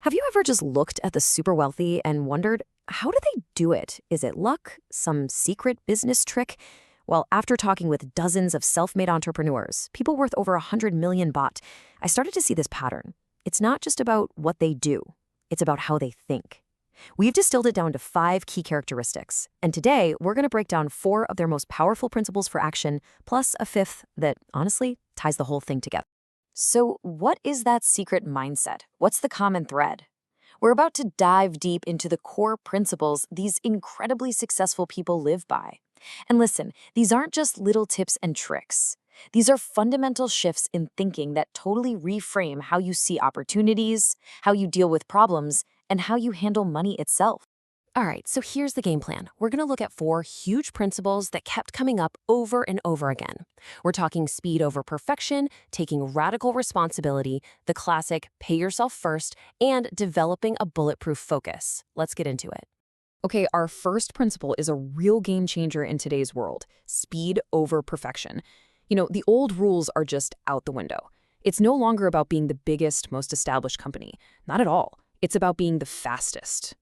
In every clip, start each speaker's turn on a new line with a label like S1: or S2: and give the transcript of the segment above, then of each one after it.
S1: Have you ever just looked at the super wealthy and wondered, how do they do it? Is it luck? Some secret business trick? Well, after talking with dozens of self-made entrepreneurs, people worth over 100 million baht, I started to see this pattern. It's not just about what they do. It's about how they think. We've distilled it down to 5 key characteristics. And today, we're going to break down 4 of their most powerful principles for action, plus a 5th that, honestly, ties the whole thing together. So what is that secret mindset? What's the common thread? We're about to dive deep into the core principles these incredibly successful people live by. And listen, these aren't just little tips and tricks. These are fundamental shifts in thinking that totally reframe how you see opportunities, how you deal with problems, and how you handle money itself. All right, so here's the game plan. We're going to look at 4 huge principles that kept coming up over and over again. We're talking speed over perfection, taking radical responsibility, the classic pay yourself first, and developing a bulletproof focus. Let's get into it. Okay, our first principle is a real game changer in today's world: speed over perfection. The old rules are just out the window. It's no longer about being the biggest, most established company. Not at all. It's about being the fastest.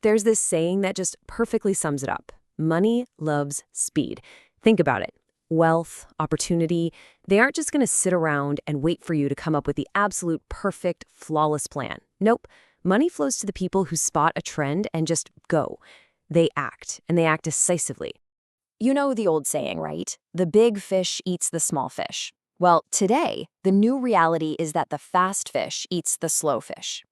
S1: There's this saying that just perfectly sums it up. Money loves speed. Think about it. Wealth, opportunity, they aren't just going to sit around and wait for you to come up with the absolute perfect, flawless plan. Nope. Money flows to the people who spot a trend and just go. They act, and they act decisively. You know the old saying, right? The big fish eats the small fish. Well, today, the new reality is that the fast fish eats the slow fish.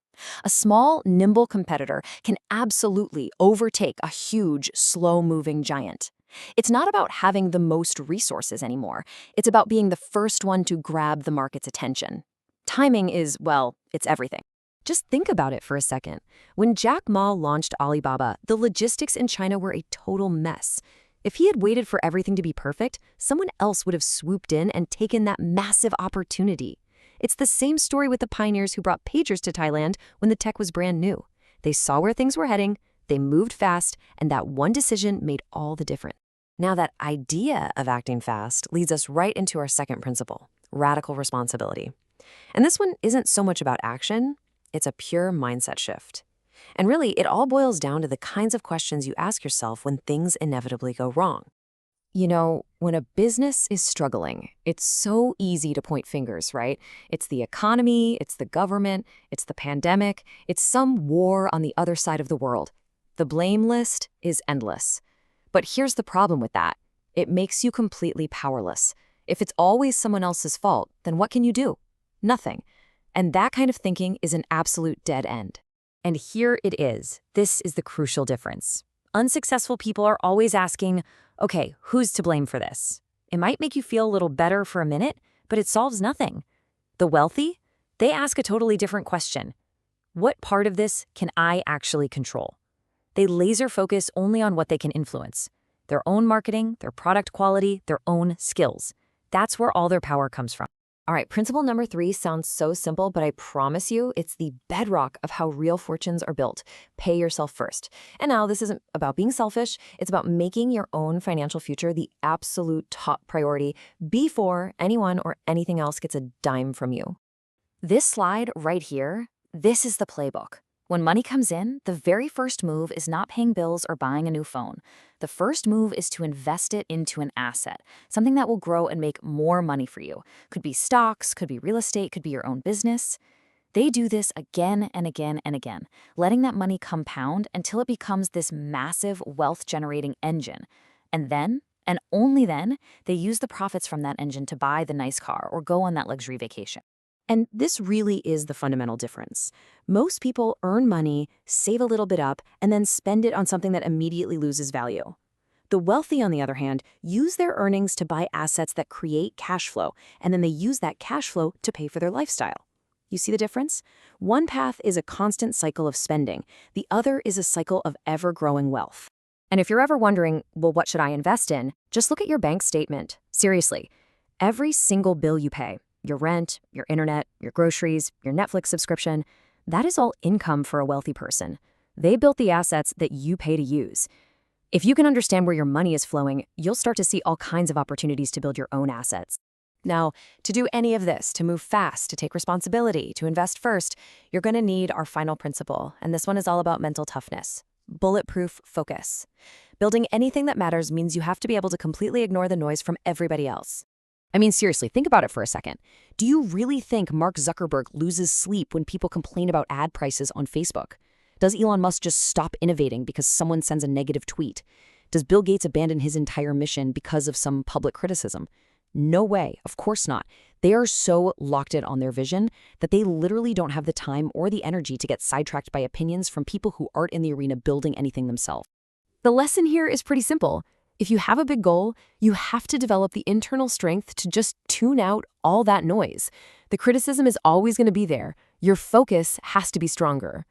S1: A small, nimble competitor can absolutely overtake a huge, slow-moving giant. It's not about having the most resources anymore. It's about being the first one to grab the market's attention. Timing is, well, it's everything. Just think about it for a second. When Jack Ma launched Alibaba, the logistics in China were a total mess. If he had waited for everything to be perfect, someone else would have swooped in and taken that massive opportunity. It's the same story with the pioneers who brought pagers to Thailand when the tech was brand new. They saw where things were heading, they moved fast, and that one decision made all the difference. Now, that idea of acting fast leads us right into our second principle: radical responsibility. And this one isn't so much about action, it's a pure mindset shift. And really, it all boils down to the kinds of questions you ask yourself when things inevitably go wrong. When a business is struggling, it's so easy to point fingers, right? It's the economy, it's the government, it's the pandemic, it's some war on the other side of the world. The blame list is endless. But here's the problem with that. It makes you completely powerless. If it's always someone else's fault, then what can you do? Nothing. And that kind of thinking is an absolute dead end. And here it is. This is the crucial difference. Unsuccessful people are always asking, okay, who's to blame for this? It might make you feel a little better for a minute, but it solves nothing. The wealthy, they ask a totally different question. What part of this can I actually control? They laser focus only on what they can influence: their own marketing, their product quality, their own skills. That's where all their power comes from. All right, principle number 3 sounds so simple, but I promise you it's the bedrock of how real fortunes are built. Pay yourself first. And now this isn't about being selfish. It's about making your own financial future the absolute top priority before anyone or anything else gets a dime from you. This slide right here, this is the playbook. When money comes in, the very first move is not paying bills or buying a new phone. The first move is to invest it into an asset, something that will grow and make more money for you. Could be stocks, could be real estate, could be your own business. They do this again and again and again, letting that money compound until it becomes this massive wealth-generating engine. And then, and only then, they use the profits from that engine to buy the nice car or go on that luxury vacation. And this really is the fundamental difference. Most people earn money, save a little bit up, and then spend it on something that immediately loses value. The wealthy, on the other hand, use their earnings to buy assets that create cash flow, and then they use that cash flow to pay for their lifestyle. You see the difference? One path is a constant cycle of spending. The other is a cycle of ever-growing wealth. And if you're ever wondering, well, what should I invest in? Just look at your bank statement. Seriously, every single bill you pay, your rent, your internet, your groceries, your Netflix subscription, that is all income for a wealthy person. They built the assets that you pay to use. If you can understand where your money is flowing, you'll start to see all kinds of opportunities to build your own assets. Now, to do any of this, to move fast, to take responsibility, to invest first, you're going to need our final principle, and this one is all about mental toughness. Bulletproof focus. Building anything that matters means you have to be able to completely ignore the noise from everybody else. I mean, seriously, think about it for a second. Do you really think Mark Zuckerberg loses sleep when people complain about ad prices on Facebook? Does Elon Musk just stop innovating because someone sends a negative tweet? Does Bill Gates abandon his entire mission because of some public criticism? No way, of course not. They are so locked in on their vision that they literally don't have the time or the energy to get sidetracked by opinions from people who aren't in the arena building anything themselves. The lesson here is pretty simple. If you have a big goal, you have to develop the internal strength to just tune out all that noise. The criticism is always going to be there. Your focus has to be stronger.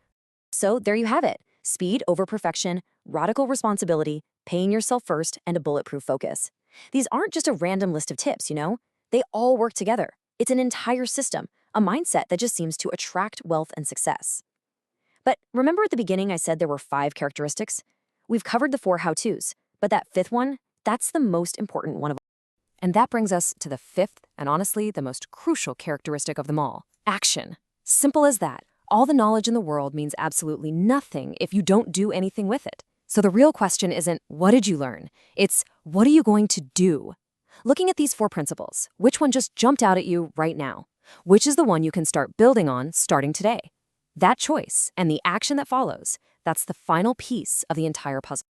S1: So there you have it. Speed over perfection, radical responsibility, paying yourself first, and a bulletproof focus. These aren't just a random list of tips, you know? They all work together. It's an entire system, a mindset that just seems to attract wealth and success. But remember at the beginning I said there were 5 characteristics? We've covered the 4 how-tos, but that 5th one, that's the most important one of all. And that brings us to the 5th, and honestly, the most crucial characteristic of them all: action. Simple as that. All the knowledge in the world means absolutely nothing if you don't do anything with it. So the real question isn't, what did you learn? It's, what are you going to do? Looking at these 4 principles, which one just jumped out at you right now? Which is the one you can start building on starting today? That choice and the action that follows, that's the final piece of the entire puzzle.